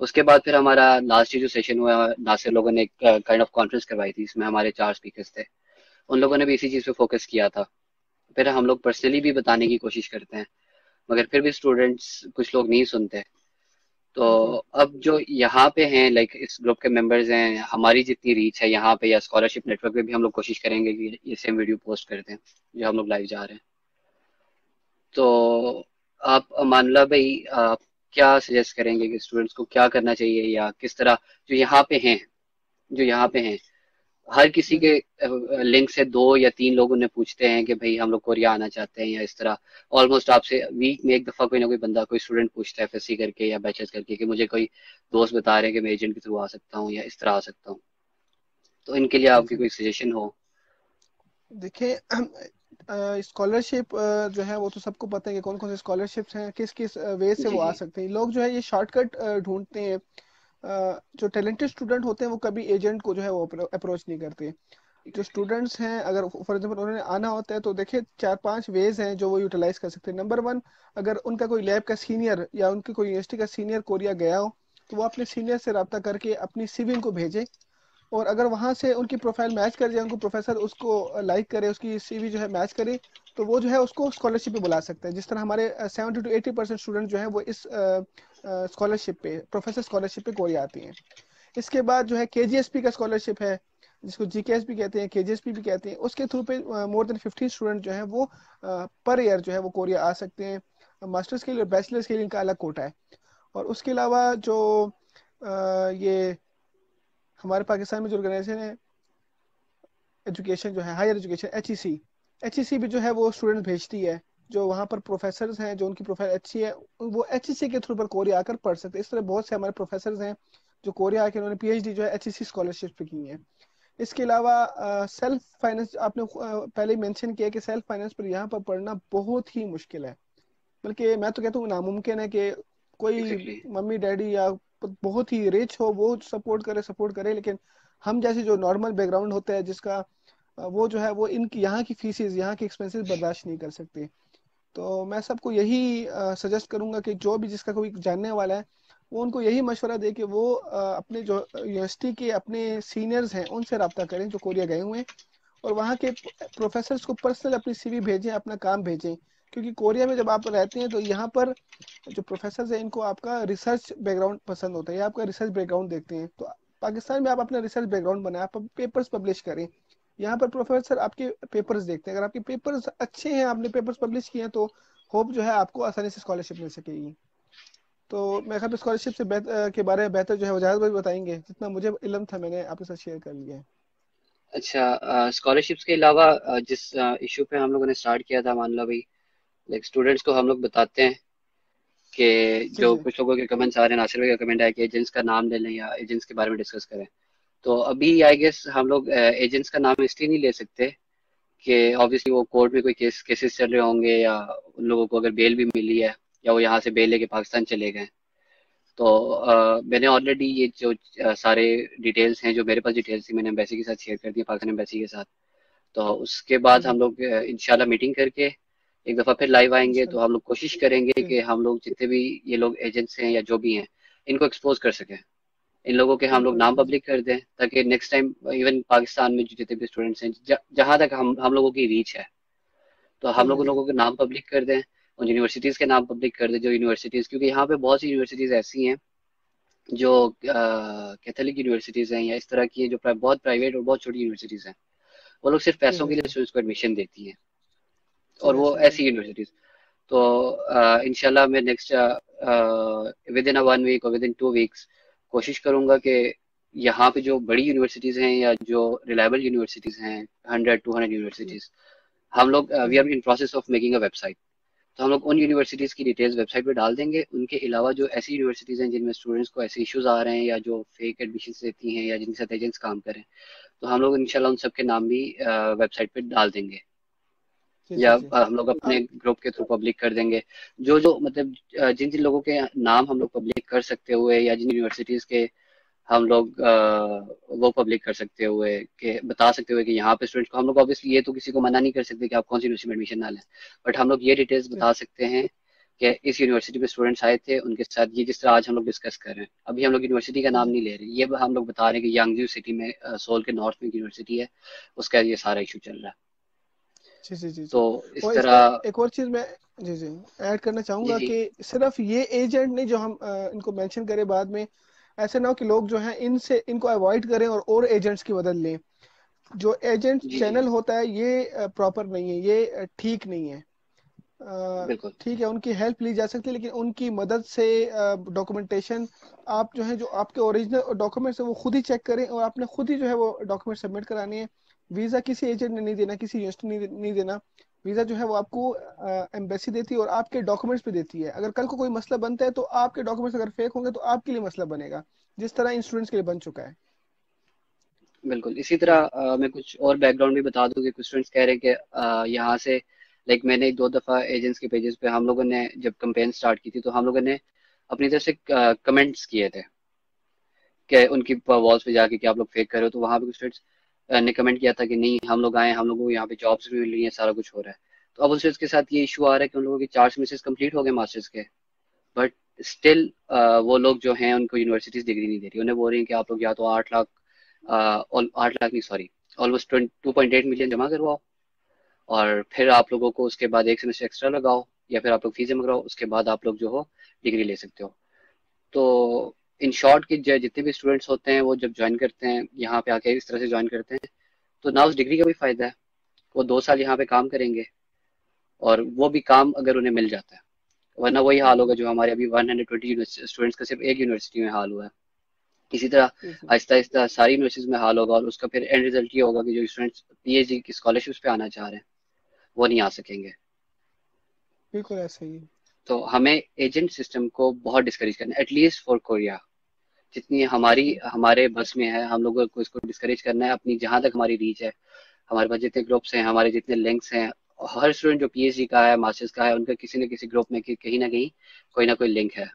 Speaker 1: उसके बाद फिर हमारा लास्ट जो सेशन हुआ, नासिर लोगों ने एक काइंड ऑफ कॉन्फ्रेंस करवाई थी, इसमें हमारे 4 स्पीकर्स थे, उन लोगों ने भी इसी चीज़ पे फोकस किया था। फिर हम लोग पर्सनली भी बताने की कोशिश करते हैं, मगर फिर भी स्टूडेंट्स कुछ लोग नहीं सुनते। तो
Speaker 2: बिल्कुल
Speaker 1: अब जो यहाँ पे हैं, लाइक इस ग्रुप के मेंबर्स हैं, हमारी जितनी रीच है यहाँ पे या स्कॉलरशिप नेटवर्क पे भी हम लोग कोशिश करेंगे कि ये सेम वीडियो पोस्ट कर दें जो हम लोग लाइव जा रहे हैं। तो आप मानला भाई, आप क्या सजेस्ट करेंगे कि स्टूडेंट्स को क्या करना चाहिए या किस तरह, जो यहाँ पे हैं, जो यहाँ पे हैं, हर किसी
Speaker 2: जी
Speaker 1: के
Speaker 2: जी।
Speaker 1: लिंक से 2 या 3 लोग उन्हें पूछते हैं कि भाई हम लोग कोरिया आना चाहते हैं या इस तरह। ऑलमोस्ट आपसे वीक में एक दफा कोई ना कोई बंदा, कोई स्टूडेंट पूछता है एफएससी करके या बैचलर्स करके कि मुझे कोई दोस्त बता रहे हैं कि मैं एजेंट के थ्रू आ सकता हूँ या इस तरह आ सकता हूँ। तो इनके लिए
Speaker 2: जी
Speaker 1: आपकी
Speaker 2: जी।
Speaker 1: कोई सजेशन हो?
Speaker 2: देखिए, स्कॉलरशिप जो है वो तो सबको पता है कि कौन कौन से स्कॉलरशिप्स हैं, किस किस वे से
Speaker 1: जी
Speaker 2: वो आ
Speaker 1: जी।
Speaker 2: सकते हैं। लोग जो है ये शॉर्टकट ढूंढते हैं। जो टैलेंटेड स्टूडेंट होते हैं वो कभी एजेंट को जो है वो अप्रोच नहीं करते। जो स्टूडेंट्स हैं, अगर फॉर एग्जांपल उन्होंने आना होता है तो देखिए 4-5 वेज हैं जो वो यूटिलाइज कर सकते हैं। नंबर 1, अगर उनका कोई लैब का सीनियर या उनकी कोई यूनिवर्सिटी का सीनियर कोरिया गया हो तो वो अपने सीनियर से रब्ता करके अपनी सीवी उनको भेजे। और अगर वहां से उनकी प्रोफाइल मैच कर जाए, उनको प्रोफेसर उसको लाइक करे, उसकी सीवी जो है मैच करे, तो वो जो है उसको स्कॉलरशिप पे बुला सकते हैं। जिस तरह हमारे 70 to 80% स्टूडेंट जो हैं वो इस स्कॉलरशिप पे, प्रोफेसर स्कॉलरशिप पे कोरिया आती हैं। इसके बाद जो है केजीएसपी का स्कॉलरशिप है, जिसको जीकेएस भी कहते हैं, केजीएसपी भी कहते हैं। उसके थ्रू पे मोर देन 15 स्टूडेंट जो है वो पर ईयर जो है वो कोरिया आ सकते हैं। मास्टर्स के लिए, बैचलर्स के लिए इनका अलग कोटा है। और उसके अलावा जो ये हमारे पाकिस्तान में जो ऑर्गेनाइजेशन है एजुकेशन, जो है हायर एजुकेशन, एचईसी भी जो है वो स्टूडेंट भेजती है। जो वहाँ पर प्रोफेसर हैं, जो उनकी प्रोफाइल अच्छी है, वो एचईसी के थ्रू पर कोरिया आकर पढ़ सकते हैं। इस तरह बहुत से हमारे प्रोफेसर हैं जो कोरिया आके उन्होंने पीएचडी जो है एचईसी स्कॉलरशिप पे की है। इसके अलावा सेल्फ फाइनेंस, आपने पहले ही मेंशन किया कि सेल्फ फाइनेंस पर यहाँ पर पढ़ना बहुत ही मुश्किल है, बल्कि मैं तो कहता हूँ नामुमकिन है कि कोई
Speaker 1: एग्जैक्टली।
Speaker 2: मम्मी डैडी या बहुत ही रिच हो वो सपोर्ट करे, लेकिन हम जैसे जो नॉर्मल बैकग्राउंड होता है जिसका, वो जो है वो इनकी यहाँ की फीसेस, यहाँ के एक्सपेंसेस बर्दाश्त नहीं कर सकते। तो मैं सबको यही सजेस्ट करूंगा कि जो भी जिसका कोई जानने वाला है वो उनको यही मशवरा दे कि वो अपने जो यूनिवर्सिटी के अपने सीनियर्स हैं उनसे रब्ता करें जो कोरिया गए हुए हैं, और वहाँ के प्रोफेसर्स को पर्सनल अपनी सीवी भेजें, अपना काम भेजें। क्योंकि कोरिया में जब आप रहते हैं तो यहाँ पर जो प्रोफेसर हैं इनको आपका रिसर्च बैकग्राउंड पसंद होता है, या आपका रिसर्च बैकग्राउंड देखते हैं। तो पाकिस्तान में आप अपना रिसर्च बैकग्राउंड बनाए, आप पेपर्स पब्लिश करें। यहाँ पर प्रोफेसर आपके पेपर्स देखते हैं, अगर आपके पेपर्स अच्छे हैं, आपने पेपर्स पब्लिश किए हैं, तो होप जो है आपको आसानी से स्कॉलरशिप मिल सकेगी। तो मैं ख्याल स्कॉलरशिप से के बारे में बेहतर जो है वजाहत भाई बताएंगे, जितना मुझे इल्म था मैंने आपके साथ शेयर कर लिया है।
Speaker 1: अच्छा, स्कॉलरशिप्स के अलावा जिस इशू पे हम लोगों ने स्टार्ट किया था, मान लो भाई, लाइक स्टूडेंट्स को हम लोग बताते हैं कि
Speaker 2: जी
Speaker 1: जो
Speaker 2: जी
Speaker 1: कुछ लोगों के कमेंट्स आ रहे हैं, नासिर भाई का कमेंट है कि एजेंट्स का नाम ले लें या एजेंट्स के बारे में डिस्कस करें। तो अभी आई गेस हम लोग एजेंट्स का नाम इसलिए नहीं ले सकते कि ऑब्वियसली वो कोर्ट में कोई केसेस चल रहे होंगे, या उन लोगों को अगर बेल भी मिली है, या वो यहाँ से बेल लेके पाकिस्तान चले गए। तो मैंने ऑलरेडी ये जो सारे डिटेल्स हैं, जो मेरे पास डिटेल्स थी, मैंने एम्बेसी के साथ शेयर कर दी, पाकिस्तान एम्बेसी के साथ। तो उसके बाद हम लोग इंशाल्लाह मीटिंग करके एक दफ़ा फिर लाइव आएंगे, तो
Speaker 2: इंशाल्लाह।
Speaker 1: हम लोग कोशिश करेंगे
Speaker 2: जी
Speaker 1: कि हम लोग जितने भी ये लोग एजेंट्स हैं या जो भी हैं, इनको एक्सपोज कर सकें। इन लोगों के हम लोग
Speaker 2: बिल्कुल
Speaker 1: नाम
Speaker 2: बिल्कुल जी।
Speaker 1: पब्लिक कर दें, ताकि नेक्स्ट टाइम इवन पाकिस्तान में जो जितने भी स्टूडेंट्स हैं, जहाँ तक हम लोगों की रीच है, तो
Speaker 2: जी
Speaker 1: हम लोग
Speaker 2: जी
Speaker 1: उन
Speaker 2: जी
Speaker 1: लोगों के नाम पब्लिक कर दें। उन यूनिवर्सिटीज़ के नाम पब्लिक कर दें, जो यूनिवर्सिटीज़, क्योंकि यहाँ पे बहुत सी यूनिवर्सिटीज़ ऐसी हैं जो कैथोलिक यूनिवर्सिटीज़ हैं, या इस तरह की हैं जो बहुत प्राइवेट और बहुत छोटी यूनिवर्सिटीज़ हैं। वो लोग सिर्फ
Speaker 2: जी
Speaker 1: पैसों
Speaker 2: जी
Speaker 1: के लिए
Speaker 2: जी
Speaker 1: स्टूडेंट्स को एडमिशन देती हैं,
Speaker 2: जी
Speaker 1: और वो
Speaker 2: ऐसे जी।
Speaker 1: ऐसी यूनिवर्सिटीज़। तो इंशाल्लाह मैं नेक्स्ट विद इन 1 वीक और विद इन 2 वीक्स कोशिश करूंगा कि यहाँ पे जो बड़ी यूनिवर्सिटीज़ हैं या जो रिलायबल यूनिवर्सिटीज़ हैं, 100-200
Speaker 2: जी
Speaker 1: यूनिवर्सिटीज़, हम लोग
Speaker 2: ji
Speaker 1: we
Speaker 2: ji
Speaker 1: are in process of making a website. तो हम लोग उन यूनिवर्सिटीज़ की डिटेल्स वेबसाइट पे डाल देंगे। उनके अलावा जो ऐसी यूनिवर्सिटीज़ हैं जिनमें स्टूडेंट्स को ऐसे इश्यूज आ रहे हैं, या जो फेक एडमिशन देती हैं, या जिनके साथ एजेंट्स काम करें, तो हम लोग इंशाल्लाह उन सबके नाम भी वेबसाइट पे डाल देंगे,
Speaker 2: जी
Speaker 1: या
Speaker 2: जी जी।
Speaker 1: हम लोग अपने ग्रुप के थ्रू पब्लिक कर देंगे। जो जो मतलब जिन जिन लोगों के नाम हम लोग पब्लिक कर सकते हुए, या जिन यूनिवर्सिटीज़ के हम लोग वो पब्लिक कर सकते हुए, कि बता सकते हुए कि यहाँ पे स्टूडेंट्स को हम लोग ऑब्वियसली ये तो किसी को मना नहीं कर सकते कि आप कौन सी यूनिवर्सिटी में एडमिशन ना लें, बट हम लोग ये डिटेल्स
Speaker 2: जी
Speaker 1: बता सकते हैं कि इस यूनिवर्सिटी में स्टूडेंट्स आए थे, उनके साथ ये, जिस तरह आज हम लोग डिस्कस कर रहे हैं। अभी हम लोग यूनिवर्सिटी का
Speaker 2: जी
Speaker 1: नाम
Speaker 2: जी
Speaker 1: नहीं ले रहे, ये हम लोग बता रहे हैं कि यांगजू सिटी में, सोल के नॉर्थ में एक यूनिवर्सिटी है, उसका ये सारा इशू चल रहा है।
Speaker 2: जी जी जी
Speaker 1: तो
Speaker 2: जी।
Speaker 1: इस
Speaker 2: और इसमें
Speaker 1: तरह।
Speaker 2: एक और चीज़ मैं जी जी ऐड करना
Speaker 1: जी
Speaker 2: चाहूँगा
Speaker 1: जी।
Speaker 2: कि सिर्फ ये एजेंट नहीं जो हम इनको मेंशन करें बाद में, ऐसे ना हो कि लोग जो हैं इनसे इनको अवॉइड करें और एजेंट्स की मदद लें। जो एजेंट
Speaker 1: जी जी।
Speaker 2: चैनल होता है ये प्रॉपर नहीं है, ये ठीक नहीं है।
Speaker 1: बिल्कुल।
Speaker 2: ठीक है, उनकी हेल्प ली जा सकती है, लेकिन उनकी मदद से डॉक्यूमेंटेशन, आप जो है जो आपके ओरिजिनल डॉक्यूमेंट्स है वो खुद ही चेक करें, और आपने खुद ही जो है वो डॉक्यूमेंट सबमिट करानी है। वीज़ा किसी एजेंट ने नहीं देना, किसी यूनिवर्सिटी ने नहीं देना। वीज़ा जो है वो आपको एम्बेसी देती है और आपके डॉक्यूमेंट्स पे देती है। अगर कल को कोई मसला बनता है तो आपके डॉक्यूमेंट्स अगर फेक होंगे तो आपके लिए मसला बनेगा, जिस तरह इन स्टूडेंट्स के लिए बन चुका है।
Speaker 1: बिल्कुल इसी
Speaker 2: जी
Speaker 1: तरह मैं कुछ और बैकग्राउंड भी बता दूं कि कुछ स्टूडेंट्स कह रहे हैं कि यहाँ से, लाइक मैंने एक दो दफ़ा एजेंट्स के पेजेस पे हम लोगों ने जब कंपेन स्टार्ट की थी, तो हम लोगों ने अपनी तरफ से कमेंट्स किए थे कि उनकी वॉल्स पे जाके कि आप लोग फेक कर रहे हो। तो वहाँ पे कुछ स्टूडेंट्स ने कमेंट किया था कि नहीं, हम लोग आए, हम लोगों को यहाँ पे जॉब्स भी मिल रही हैं, सारा कुछ हो रहा है। तो अब उन स्टूडेंट्स के साथ ये इशू आ रहा है कि उन लोगों के 4 सेमेस्टर्स कंप्लीट हो गए मास्टर्स के, बट स्टिल वो लोग जो हैं उनको यूनिवर्सिटीज डिग्री नहीं दे रही। उन्हें बोल रही हैं कि आप लोग या तो 8 लाख, 8 लाख नहीं, सॉरी, ऑलमोस्ट 2.8 मिलियन जमा करवाओ, और फिर आप लोगों को उसके बाद एक सेमेस्टर एक्स्ट्रा लगाओ या फिर आप लोग फीस जमा कराओ, उसके बाद आप लोग जो हो डिग्री ले सकते हो। तो इन शॉर्ट कि जितने भी स्टूडेंट्स होते हैं वो जब ज्वाइन करते हैं यहाँ पे आके इस तरह से ज्वाइन करते हैं, तो ना उस डिग्री का भी फायदा है, वो 2 साल यहाँ पे काम करेंगे और वो भी काम अगर उन्हें मिल जाता है, वरना वही हाल होगा जो हमारे अभी 120 स्टूडेंट्स का सिर्फ एक यूनिवर्सिटी में हाल हुआ है। इसी तरह
Speaker 2: जी जी।
Speaker 1: आहिस्ता आहिस्ता सारी यूनिवर्सिटीज में हाल होगा और उसका फिर एंड रिजल्ट ये होगा कि जो स्टूडेंट्स पीएचडी की स्कॉलरशिप्स पे आना चाह रहे हैं वो नहीं आ सकेंगे।
Speaker 2: बिल्कुल ऐसा ही है।
Speaker 1: तो हमें एजेंट सिस्टम को बहुत डिस्करेज करना है, एटलीस्ट फॉर कोरिया। जितनी हमारी हमारे बस में है हम लोगों को इसको डिस्करेज करना है, अपनी जहां तक हमारी रीच है, हमारे पास जितने ग्रुप्स हैं, हमारे जितने लिंक्स हैं, हर स्टूडेंट जो पीएचडी का है, मास्टर्स का है, उनका किसी न किसी ग्रुप में कहीं ना कोई लिंक है।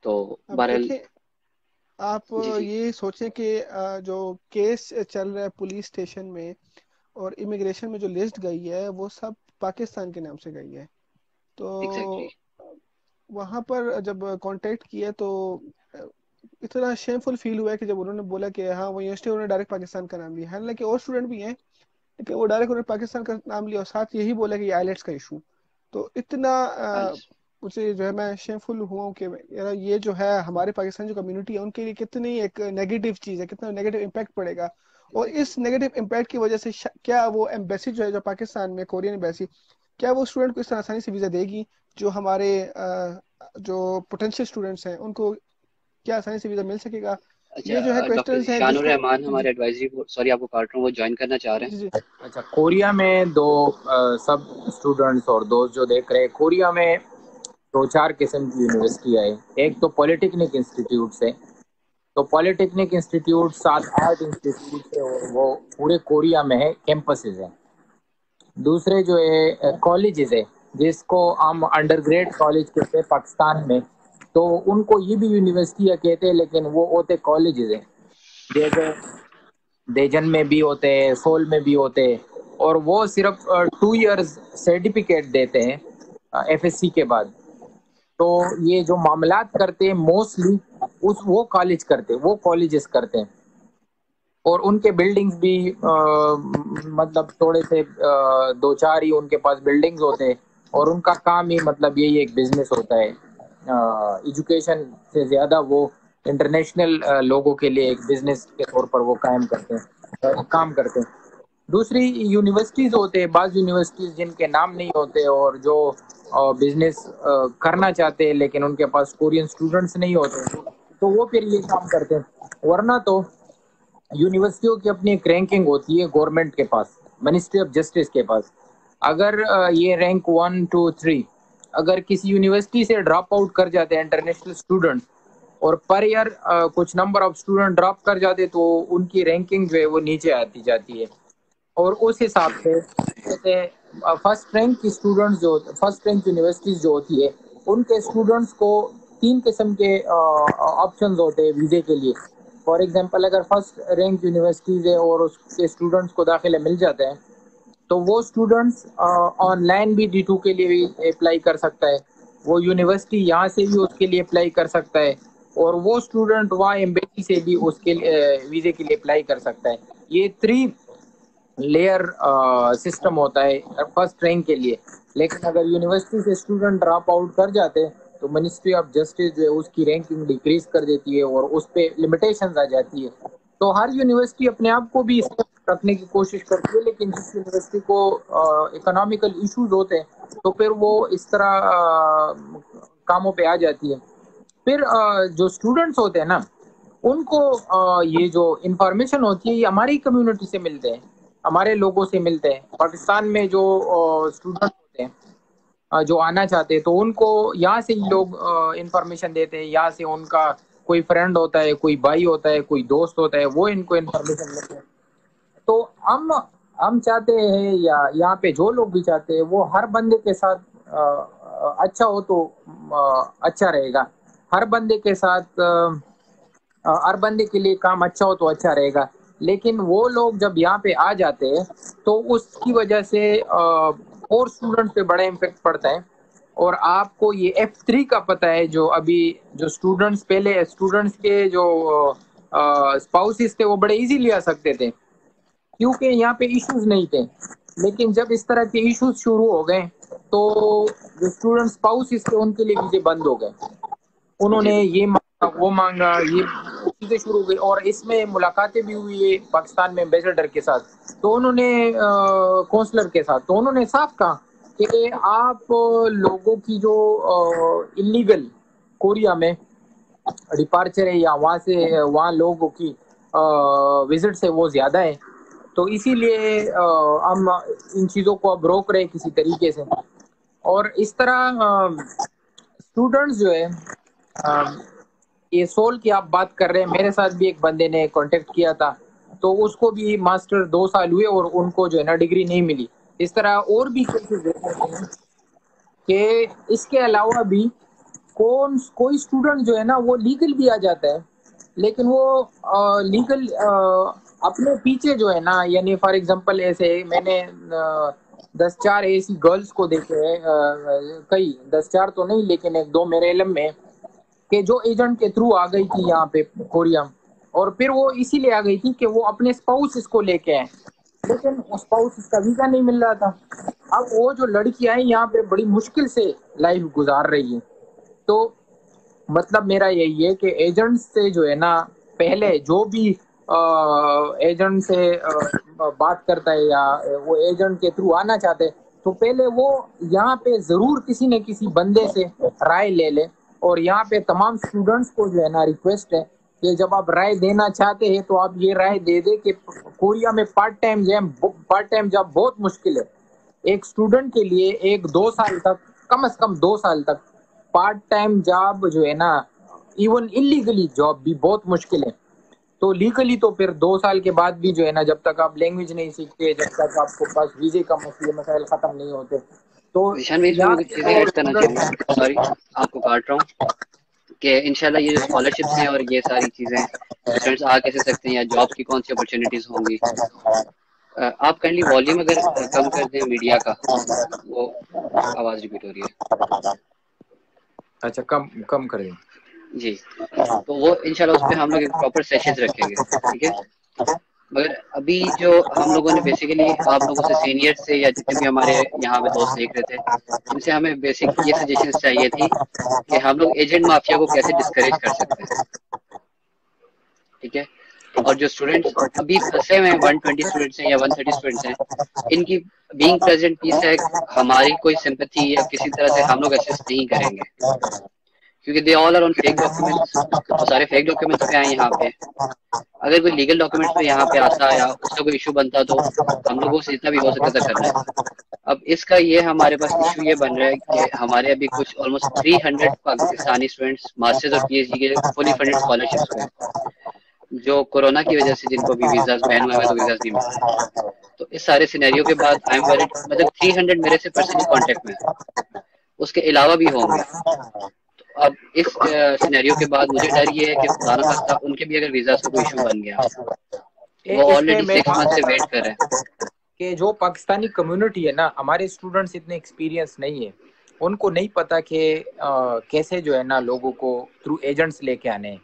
Speaker 1: तो
Speaker 2: अब
Speaker 1: बहरहाल।
Speaker 2: देखें, आप
Speaker 1: जी जी।
Speaker 2: ये सोचें कि जो केस चल रहा है पुलिस स्टेशन में और इमिग्रेशन में जो लिस्ट गई है वो सब पाकिस्तान के नाम से गई है।
Speaker 1: एग्जैक्टली।
Speaker 2: तो वहां पर जब कांटेक्ट किया तो अ, इतना शेमफुल फील हुआ है कि जब उन्होंने बोला कि हाँ वो यूनिवर्सिटी, उन्होंने डायरेक्ट पाकिस्तान का नाम लिया। हालांकि और स्टूडेंट भी हैं लेकिन वो डायरेक्ट उन्होंने पाकिस्तान का नाम लिया और साथ यही बोला कि ये आइलेट्स का इशू। तो इतना
Speaker 1: हाँ जी।
Speaker 2: मुझे जो है, मैं शेमफुल हुआ हूँ कि यार ये जो है हमारे पाकिस्तान जो कम्युनिटी है उनके लिए कितनी एक नेगेटिव चीज़ है, कितना नेगेटिव इम्पैक्ट पड़ेगा। और इस नेगेटिव इम्पैक्ट की वजह से क्या वो एम्बेसी जो है, जो पाकिस्तान में कोरियन एम्बेसी, क्या वो स्टूडेंट को इस तरह आसानी से वीज़ा देगी? जो हमारे जो पोटेंशियल स्टूडेंट्स हैं उनको क्या आसानी से वीज़ा मिल सकेगा? ये जो है
Speaker 1: अच्छा, डॉक्टर
Speaker 2: क्वेश्चंस हैं
Speaker 1: ज़िशानुर
Speaker 2: जिसको।
Speaker 1: रहमान
Speaker 2: जी जी।
Speaker 1: हमारे एडवाइजरी बोर्ड, सॉरी आपको काट रहा हूँ, वो ज्वाइन करना चाह रहे हैं।
Speaker 2: जी जी।
Speaker 3: अच्छा, कोरिया में दो सब स्टूडेंट्स और दोस्त जो देख रहे हैं, कोरिया में दो चार किस्म की यूनिवर्सिटी है। एक तो पॉलिटेक्निक इंस्टीट्यूट है, तो पॉलिटेक्निक इंस्टीट्यूट साथ आर्ट इंस्टीट्यूट है और वो पूरे कोरिया में है, कैंपसेस है। दूसरे जो है कॉलेजेस है, जिसको हम अंडर ग्रेड कॉलेज कहते हैं पाकिस्तान में, तो उनको ये भी यूनिवर्सिटियाँ कहते हैं लेकिन वो होते कॉलेजेस है। जैसे देजन में भी होते हैं, सोल में भी होते हैं, और वो सिर्फ 2 इयर्स सर्टिफिकेट देते हैं एफएससी के बाद। तो ये जो मामलात करते हैं मोस्टली उस वो कॉलेज करते हैं, वो कॉलेजेस करते हैं। और उनके बिल्डिंग्स भी मतलब थोड़े से दो चार ही उनके पास बिल्डिंग्स होते हैं, और उनका काम ही मतलब यही एक बिजनेस होता है। एजुकेशन से ज़्यादा वो इंटरनेशनल लोगों के लिए एक बिजनेस के तौर पर वो कायम करते हैं, काम करते हैं। दूसरी यूनिवर्सिटीज़ होते हैं, बाज़ यूनिवर्सिटीज़ जिनके नाम नहीं होते और जो बिजनेस करना चाहते हैं लेकिन उनके पास कोरियन स्टूडेंट्स नहीं होते, तो वो फिर ये काम करते हैं। वरना तो यूनिवर्सिटियों की अपनी एक रैंकिंग होती है गवर्नमेंट के पास, मिनिस्ट्री ऑफ जस्टिस के पास। अगर ये रैंक 1 2 3 अगर किसी यूनिवर्सिटी से ड्रॉप आउट कर जाते हैं इंटरनेशनल स्टूडेंट, और पर ईयर कुछ नंबर ऑफ स्टूडेंट ड्रॉप कर जाते, तो उनकी रैंकिंग जो है वो नीचे आती जाती है। और उस हिसाब से जैसे फर्स्ट रैंक की स्टूडेंट्स जो फर्स्ट रैंक यूनिवर्सिटीज जो होती है, उनके स्टूडेंट्स को 3 किस्म के ऑप्शंस होते हैं वीज़े के लिए। फॉर एग्जांपल, अगर फर्स्ट रैंक यूनिवर्सिटीज है और उसके स्टूडेंट्स को दाखिला मिल जाता है, तो वो स्टूडेंट्स ऑनलाइन भी D2 के लिए भी अप्लाई कर सकता है, वो यूनिवर्सिटी यहाँ से भी उसके लिए अप्लाई कर सकता है, और वो स्टूडेंट वहाँ एम्बेसी से भी उसके वीज़े के लिए अप्लाई कर सकता है। ये 3 लेयर सिस्टम होता है फर्स्ट रैंक के लिए। लेकिन अगर यूनिवर्सिटी से स्टूडेंट ड्रॉप आउट कर जाते हैं, तो मिनिस्ट्री ऑफ जस्टिस जो है उसकी रैंकिंग डिक्रीज कर देती है और उस पर लिमिटेशंस आ जाती है। तो हर यूनिवर्सिटी अपने आप को भी रखने की कोशिश करती है, लेकिन जिस यूनिवर्सिटी को इकोनॉमिकल इश्यूज होते हैं, तो फिर वो इस तरह कामों पे आ जाती है। फिर जो स्टूडेंट्स होते हैं ना, उनको ये जो इंफॉर्मेशन होती है ये हमारी कम्युनिटी से मिलते हैं, हमारे लोगों से मिलते हैं। पाकिस्तान में जो स्टूडेंट होते हैं जो आना चाहते हैं, तो उनको यहाँ से ही लोग इंफॉर्मेशन देते हैं। यहाँ से उनका कोई फ्रेंड होता है, कोई भाई होता है, कोई दोस्त होता है, वो इनको इंफॉर्मेशन देते हैं। तो हम चाहते हैं, या यहाँ पे जो लोग भी चाहते हैं, वो हर बंदे के साथ अच्छा हो तो अच्छा रहेगा। हर बंदे के साथ हर बंदे के लिए काम अच्छा हो तो अच्छा रहेगा। लेकिन वो लोग जब यहाँ पे आ जाते हैं, तो उसकी वजह से और स्टूडेंट पे बड़ा इम्पेक्ट पड़ता है। और आपको ये F3 का पता है, जो अभी जो स्टूडेंट्स पहले स्टूडेंट्स के जो स्पाउसेस थे वो बड़े इजीली आ सकते थे, क्योंकि यहाँ पे इश्यूज नहीं थे। लेकिन जब इस तरह के इश्यूज शुरू हो गए तो जो स्टूडेंट स्पाउसेस थे उनके लिए वीजे बंद हो गए। उन्होंने ये मांगा वो मांगा, ये चीजें शुरू हो गई और इसमें मुलाकातें भी हुई है पाकिस्तान में एम्बेसडर के साथ, तो उन्होंने कौंसलर के साथ, तो उन्होंने साफ कहा कि आप लोगों की जो इलीगल कोरिया में डिपार्चर है या वहाँ से वहाँ लोगों की विजिट से वो ज्यादा है, तो इसीलिए हम इन चीज़ों को अब रोक रहे हैं किसी तरीके से। और इस तरह स्टूडेंट्स जो है ये सोल की आप बात कर रहे हैं, मेरे साथ भी एक बंदे ने कांटेक्ट किया था, तो उसको भी मास्टर 2 साल हुए और उनको जो है ना डिग्री नहीं मिली। इस तरह और भी केसेस देखते हैं कि इसके अलावा भी कोई स्टूडेंट जो है ना वो लीगल भी आ जाता है, लेकिन वो लीगल अपने पीछे जो है ना, यानी फॉर एग्जांपल ऐसे मैंने 10-4 ऐसी गर्ल्स को देखे हैं, कई 10-4 तो नहीं लेकिन 1-2 मेरे इल्म में, कि जो एजेंट के थ्रू आ गई थी यहाँ पे कोरिया, और फिर वो इसीलिए आ गई थी कि वो अपने स्पाउस इसको लेके आए, लेकिन स्पाउस इसका वीजा नहीं मिल रहा था। अब वो जो लड़कियां हैं यहाँ पे बड़ी मुश्किल से लाइफ गुजार रही है। तो मतलब मेरा यही है कि एजेंट से जो है ना, पहले जो भी एजेंट से बात करता है या वो एजेंट के थ्रू आना चाहते हैं, तो पहले वो यहाँ पे जरूर किसी न किसी बंदे से राय ले ले। और यहाँ पे तमाम स्टूडेंट्स को जो है ना रिक्वेस्ट है कि जब आप राय देना चाहते हैं तो आप ये राय दे दे कि कोरिया में पार्ट टाइम जॉब बहुत मुश्किल है। एक स्टूडेंट के लिए 1-2 साल तक, कम से कम 2 साल तक पार्ट टाइम जॉब जो है ना, इवन इलीगली जॉब भी बहुत मुश्किल है। तो लीगली तो फिर 2 साल के बाद भी जो है ना, जब तक आप लैंग्वेज नहीं सीखते, जब तक आपको पास वीजे का मसाइल खत्म नहीं होते, तो
Speaker 1: ईशान भाई, इसमें मैं कुछ चीज़ें ऐड करना चाहूँगा, सॉरी आपको काट रहा हूँ, कि इंशाल्लाह ये जो स्कॉलरशिप्स हैं और ये सारी चीज़ें स्टूडेंट्स आ कैसे सकते हैं या जॉब की कौन सी अपॉर्चुनिटीज़ होंगी। आप काइंडली वॉल्यूम अगर कम कर दें मीडिया का, वो आवाज़ रिपीट हो रही है।
Speaker 3: अच्छा, कम कम करें
Speaker 1: जी, तो वो इंशाल्लाह उस पर हम लोग एक प्रॉपर सेशंस रखेंगे, ठीक है। मगर अभी जो हम लोगों ने बेसिकली आप लोगों से सीनियर से या जितने भी हमारे यहाँ पे दोस्त देख रहे थे, इनसे हमें बेसिक ये सजेशंस चाहिए थी कि हम लोग एजेंट माफिया को कैसे डिस्करेज कर सकते हैं, ठीक है। और जो स्टूडेंट्स अभी फंसे हुए हैं, 120 स्टूडेंट्स हैं या 130 स्टूडेंट्स हैं, इनकी बीइंग प्रेजेंट पीसैक हमारी कोई सिंपैथी या किसी तरह से हम लोग असिस्ट नहीं करेंगे, क्योंकि they all are on fake documents. वो सारे फेक डॉक्यूमेंट्स पे आए यहाँ पे। अगर कोई लीगल डॉक्यूमेंट्स पे यहाँ पे आता या उसका कोई इशू बनता तो हम लोगों से जितना भी हो सकता था करना है। अब इसका ये हमारे पास इशू ये बन रहा है कि हमारे अभी कुछ ऑलमोस्ट 300 पाकिस्तानी स्टूडेंट्स मास्टर्स और पीएचडी के फुली फंडेड स्कॉलरशिप्स हुए, जो कोरोना की वजह से जिनको भी वीजाज बैन हुए तो वीजाज नहीं मिल रहे। तो इस सारे सिनेरियो के बाद आई एम वरीड, मतलब 300 मेरे से पर्सनली कांटेक्ट में, उसके अलावा भी होंगे। अब इस सिनेरियो के बाद मुझे डर ये है कि खुदा न खास्ता उनके भी अगर वीजा का कोई इशू बन गया, वो ऑलरेडी 6 मंथ से वेट कर रहे हैं।
Speaker 3: कि जो पाकिस्तानी कम्युनिटी है ना, हमारे स्टूडेंट्स इतने एक्सपीरियंस नहीं है, उनको नहीं पता कि कैसे जो है ना लोगों को थ्रू एजेंट्स लेके आने हैं।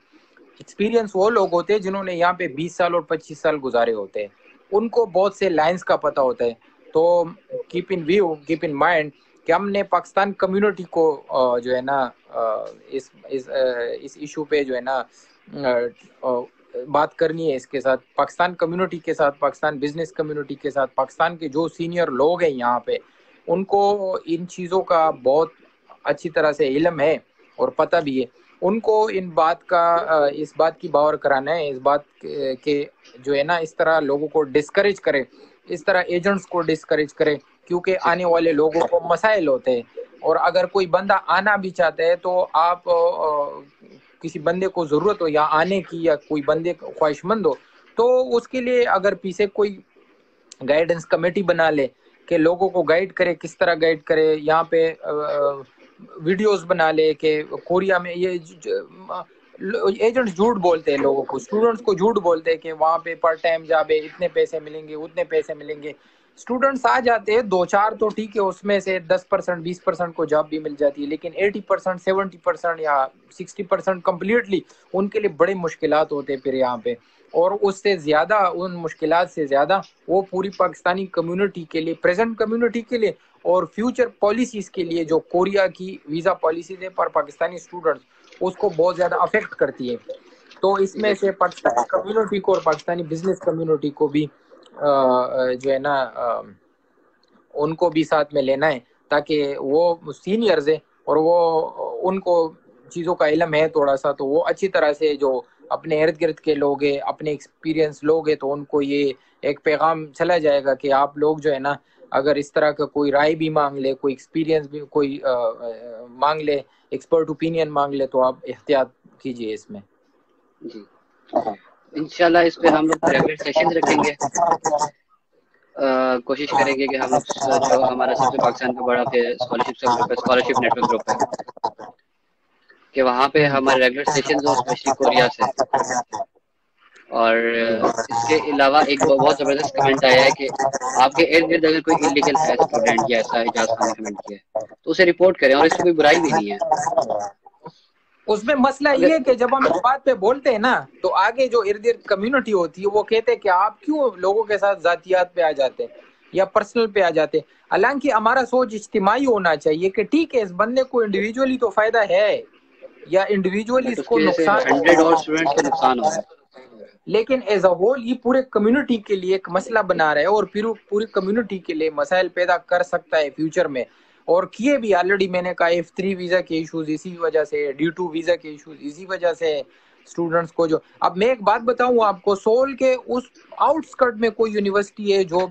Speaker 3: एक्सपीरियंस वो लोग होते हैं जिन्होंने यहाँ पे 20 साल और 25 साल गुजारे होते हैं, उनको बहुत से लाइंस का पता होता है। तो कीप इन माइंड कि हमने पाकिस्तान कम्युनिटी को जो है ना इस इशू पे जो है ना बात करनी है, इसके साथ पाकिस्तान कम्युनिटी के साथ, पाकिस्तान बिजनेस कम्युनिटी के साथ, पाकिस्तान के जो सीनियर लोग हैं यहाँ पे, उनको इन चीज़ों का बहुत अच्छी तरह से इल्म है और पता भी है। उनको इन बात का इस बात की बावर कराना है, इस बात के जो है ना, इस तरह लोगों को डिस्करेज करे, इस तरह एजेंट्स को डिस्करेज करे, क्योंकि आने वाले लोगों को मसाइल होते हैं। और अगर कोई बंदा आना भी चाहता है तो आप किसी बंदे को जरूरत हो या आने की, या कोई बंदे ख्वाहिशमंद हो, तो उसके लिए अगर पीछे कोई गाइडेंस कमेटी बना ले कि लोगों को गाइड करे, किस तरह गाइड करे, यहाँ पे वीडियोस बना ले कि कोरिया में ये एजेंट्स झूठ बोलते हैं लोगों को, स्टूडेंट्स को झूठ बोलते हैं कि वहाँ पे पार्ट टाइम जॉब है, इतने पैसे मिलेंगे, उतने पैसे मिलेंगे। स्टूडेंट्स आ जाते हैं, 2-4 तो ठीक है, उसमें से 10% 20% को जॉब भी मिल जाती है, लेकिन 80% 70% या 60% कम्प्लीटली उनके लिए बड़े मुश्किलात होते हैं फिर यहाँ पे। और उससे ज़्यादा, उन मुश्किलात से ज़्यादा वो पूरी पाकिस्तानी कम्युनिटी के लिए, प्रेजेंट कम्युनिटी के लिए और फ्यूचर पॉलिसीज़ के लिए, जो कोरिया की वीज़ा पॉलिसीज़ है पर पाकिस्तानी स्टूडेंट्स, उसको बहुत ज़्यादा अफेक्ट करती है। तो इसमें से पाकिस्तानी कम्युनिटी को और पाकिस्तानी बिजनेस कम्युनिटी को भी जो है ना, उनको भी साथ में लेना है, ताकि वो सीनियर्स है और वो उनको चीज़ों का इल्म है थोड़ा सा, तो वो अच्छी तरह से जो अपने इर्द गिर्द के लोग हैं, अपने एक्सपीरियंस लोग हैं, तो उनको ये एक पैगाम चला जाएगा कि आप लोग जो है ना, अगर इस तरह का कोई राय भी मांग ले, कोई एक्सपीरियंस भी कोई मांग ले, एक्सपर्ट ओपिनियन मांग ले, तो आप एहतियात कीजिए इसमें।
Speaker 1: जी, इंशाल्लाह इस पे हम लोग रेगुलर सेशन रखेंगे। कोशिश करेंगे कि हम लोग जो हमारा सबसे पाकिस्तान का बड़ा स्कॉलरशिप ग्रुप है, स्कॉलरशिप नेटवर्क ग्रुप है, कि वहाँ पे हमारे रेगुलर सेशंस हो, स्पेशली कोरिया से। और इसके अलावा एक बहुत ज़बरदस्त कमेंट आया है कि आपके इर्द गिर्द अगर कोई इलीगल है स्टूडेंट या ऐसा एजाज खान ने कमेंट किया है तो उसे रिपोर्ट करें, और इसमें कोई बुराई भी नहीं है।
Speaker 3: उसमें मसला ये है कि जब हम इस बात पे बोलते हैं ना, तो आगे जो इर्द गिर्द कम्युनिटी होती है वो कहते हैं कि आप क्यों लोगों के साथ जातियात पे आ जाते हैं या पर्सनल पे आ जाते हैं। हालांकि हमारा सोच इज्तिमाई होना चाहिए कि ठीक है, इस बंदे को इंडिविजुअली तो फायदा है या इंडिविजुअली
Speaker 1: बट
Speaker 3: इसको
Speaker 1: उसकी वजह से
Speaker 3: नुकसान
Speaker 1: 100 और
Speaker 3: है,
Speaker 1: स्टूडेंट्स को नुकसान हो रहा है।
Speaker 3: लेकिन एज अ होल ये पूरे कम्युनिटी के लिए एक मसला बना रहा है और फिर पूरी कम्युनिटी के लिए मसाइल पैदा कर सकता है फ्यूचर में। और किए भी ऑलरेडी, मैंने कहा F3 वीज़ा के इश्यूज इसी वजह से, D2 वीज़ा के इश्यूज इसी वजह से स्टूडेंट्स को। जो अब मैं एक बात बताऊं आपको, सोल के उस आउटस्कर्ट में कोई यूनिवर्सिटी है जो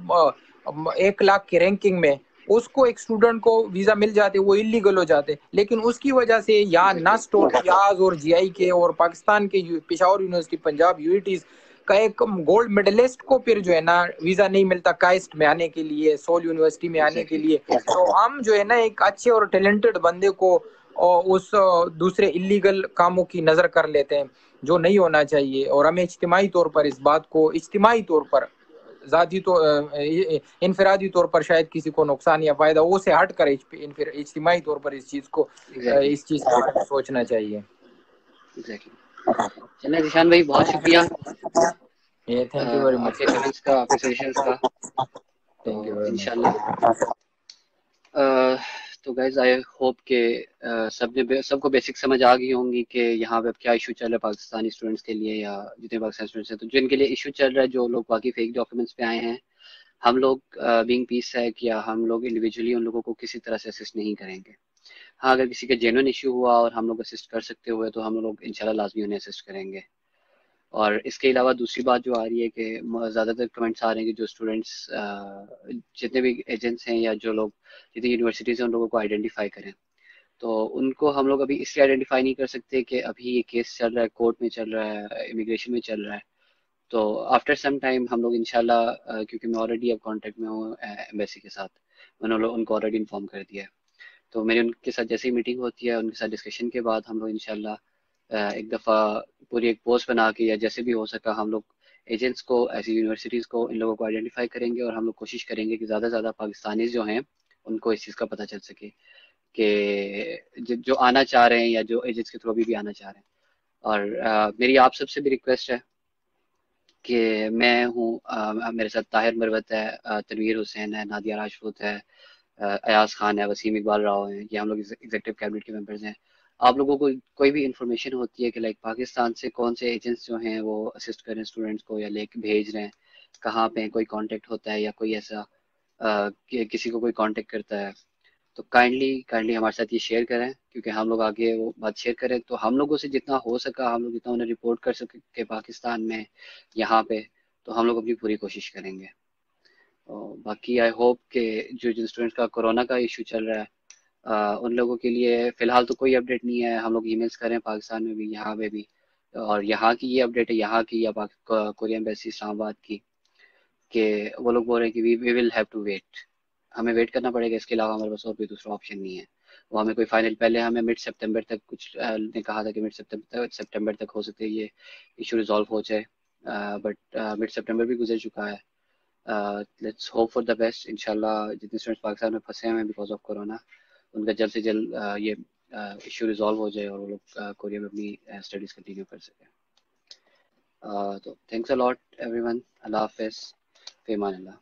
Speaker 3: 1 लाख की रैंकिंग में, उसको एक स्टूडेंट को वीजा मिल जाते, वो इलीगल हो जाते, लेकिन उसकी वजह से यहाँ नस्ट और फियाज और GI के और पाकिस्तान के पेशावर यूनिवर्सिटी, पंजाब यूनिटीज का एक गोल्ड मेडलिस्ट को फिर जो है ना वीजा नहीं मिलता काइस्ट में आने के लिए, सोल यूनिवर्सिटी में आने के लिए। तो हम जो है ना एक अच्छे और टैलेंटेड बंदे को उस दूसरे इलीगल कामों की नजर कर लेते हैं, जो नहीं होना चाहिए। और हमें इज्तिमाई तौर पर इस बात को, इज्तिमाई तौर पर, जाती तो इनफरादी तौर पर शायद किसी को नुकसान या फायदा वो से हट कर इज्तिमाई तौर पर इस चीज को, इस चीज के बारे में सोचना चाहिए।
Speaker 1: चलिए जिशान भाई, बहुत शुक्रिया
Speaker 3: थैंक यू वेरी मच
Speaker 1: आपके कमेंट्स का, आपके सजेशंस का।
Speaker 3: थैंक यू
Speaker 1: तो
Speaker 3: वेरी
Speaker 1: इंशाल्लाह तो गाइज आई होप के सबको बेसिक समझ आ गई होंगी कि यहाँ पे अब क्या इशू चल रहा है पाकिस्तानी स्टूडेंट्स के लिए, या जितने पाकिस्तानी स्टूडेंट्स हैं तो जिनके लिए इशू चल रहा है, जो लोग बाकी फेक डॉक्यूमेंट्स पे आए हैं, हम लोग बीइंग पीस है कि हम लोग इंडिविजुअली उन लोगों को किसी तरह से असिस्ट नहीं करेंगे। हाँ, अगर किसी का जेन्युइन इशू हुआ और हम लोग असिस्ट कर सकते हुए तो हम लोग इंशाल्लाह लाजमी उन्हें असिस्ट करेंगे। और इसके अलावा दूसरी बात जो आ रही है कि ज़्यादातर कमेंट्स आ रहे हैं कि जो स्टूडेंट्स जितने भी एजेंट्स हैं या जो लोग जितनी यूनिवर्सिटीज़ हैं उन लोगों को आइडेंटिफाई करें, तो उनको हम लोग अभी इसलिए आइडेंटिफाई नहीं कर सकते कि अभी ये केस चल रहा है, कोर्ट में चल रहा है, इमिग्रेशन में चल रहा है। तो आफ्टर सम टाइम हम लोग इंशाल्लाह, क्योंकि मैं ऑलरेडी अब कांटेक्ट में हूँ एम्बेसी के साथ, मैंने उनको ऑलरेडी इन्फॉर्म कर दिया है। तो मेरी उनके साथ जैसे ही मीटिंग होती है, उनके साथ डिस्कशन के बाद हम लोग इंशाल्लाह एक दफ़ा पूरी एक पोस्ट बना के या जैसे भी हो सका हम लोग एजेंट्स को, ऐसी यूनिवर्सिटीज़ को, इन लोगों को आइडेंटिफाई करेंगे और हम लोग कोशिश करेंगे कि ज़्यादा से ज़्यादा पाकिस्तानीज जो हैं उनको इस चीज़ का पता चल सके कि जो आना चाह रहे हैं या जो एजेंट्स के थ्रू अभी भी आना चाह रहे हैं। और मेरी आप सबसे भी रिक्वेस्ट है कि मैं हूँ, मेरे साथ ताहिर मरवत है, तनवीर हुसैन है, नादिया राजपूत है, अयाज खान है, वसीम इकबाल राव है, ये हम लोग एग्जीक्यूटिव कैबिनेट के मेंबर्स हैं। आप लोगों को कोई भी इंफॉर्मेशन होती है कि लाइक पाकिस्तान से कौन से एजेंट्स जो हैं वो असिस्ट कर रहे हैं स्टूडेंट्स को या लेके भेज रहे हैं, कहाँ पे कोई कांटेक्ट होता है या कोई ऐसा कि किसी को कोई कांटेक्ट करता है, तो काइंडली काइंडली हमारे साथ ये शेयर करें, क्योंकि हम लोग आगे वो बात शेयर करें तो हम लोगों से जितना हो सका हम लोग जितना उन्हें रिपोर्ट कर सके पाकिस्तान में यहाँ पे, तो हम लोग अपनी पूरी कोशिश करेंगे। और बाकी आई होप कि जो जिन स्टूडेंट्स का कोरोना का इशू चल रहा है, उन लोगों के लिए फ़िलहाल तो कोई अपडेट नहीं है। हम लोग ईमेल्स करें पाकिस्तान में भी, यहाँ पे भी, और यहाँ की ये अपडेट है, यहाँ की या कोरियन एम्बेसी इस्लामाबाद की, कि वो लोग बोल रहे हैं कि we will have to wait, हमें वेट करना पड़ेगा, इसके अलावा हमारे पास और कोई दूसरा ऑप्शन नहीं है। वो हमें कोई फाइनल, पहले हमें मिड सितंबर तक कुछ ने कहा था कि मिड सितंबर तक हो सकते है ये इशू रिजॉल्व हो जाए, बट मिड सितंबर भी गुजर चुका है let's hope for the best. इंशाल्लाह जितने स्टूडेंट्स पाकिस्तान में फंसे हुए हैं बिकॉज ऑफ कोरोना, उनका जल्द से जल्द ये इशू रिजॉल्व हो जाए और वो लोग कोरिया में अपनी स्टडीज कंटिन्यू कर सकें। तो थैंक्स अ लॉट एवरीवन। अल्लाह हाफिज़, फ़ी अमान अल्लाह।